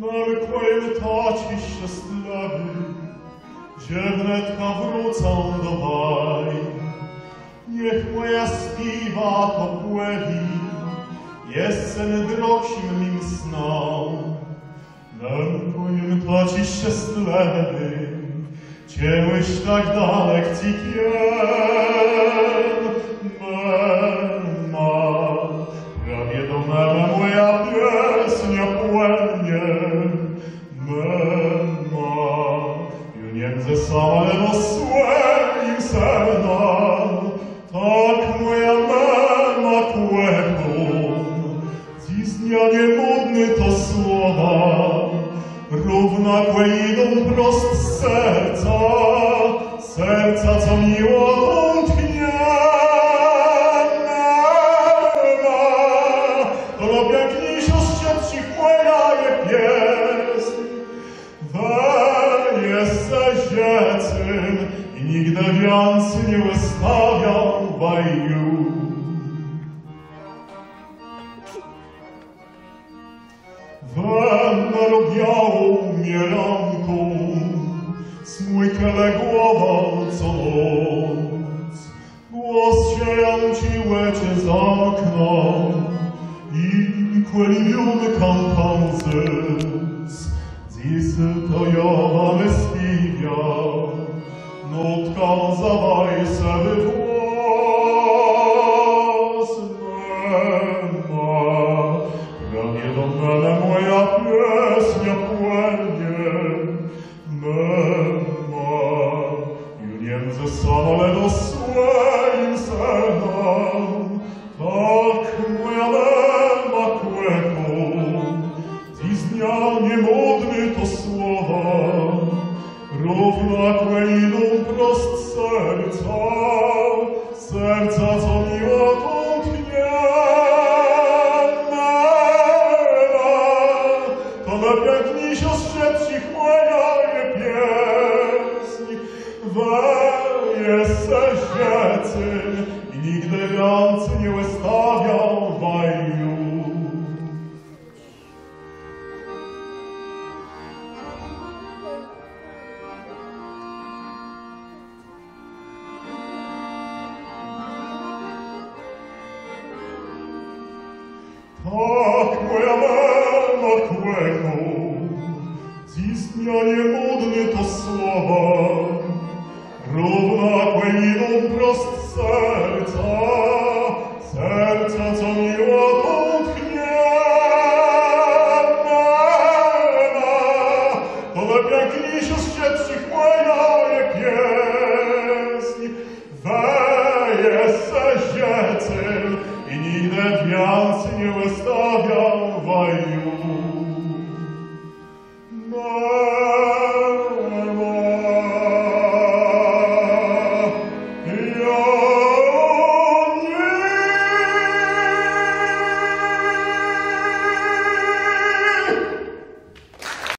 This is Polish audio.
Taci szczęśliwy, dziewnetka wrócą do baj. Niech moja śpiewa popływi, jest sen drogim mim sną. Moim Taci szczęśliwy, ciemyś tak dalek cikien. Mema, prawie do mema moja pieśnia płynnie. Ze same swoim sercem, tak moja mama kłębą. Dziś dnia niemodny to słowa, równakłe idą prost z serca, serca, co miło tątnie. To najpiękniejsza z ciepłych moja je pieśń. Dziecyn i nigdy więcej nie wystawiał baju. Wędrą białą mielonką smykle głowa co noc. Głos sieją ci łecie z okna i kweliwiony kampauzyc. Dziś to ja mamy śpiewał, nutka zawaj sobie głos. Mema, prawie do mnie moja pieśnia płynie. Mema, juniem ze samole do swoim sercem, tak moja mema kłębą. Dziś dnia niemodny to słowa, równakłe idą prost z serca, serca, co miło tątnie. To najpiękniejsza z wszystkich moja je pieśń. Jesteś dziecyn i nigdy więcej nie wystawiał baju. Tak moja mama kłębą, dziś dnia niemodny to słowa, równakłe idą prost z serca, serca, co miło tątnie. To najpiękniejsza z wszystkich moja je pieśń. Jesteś dziecyn i nigdy więcej nie wystawiał baju.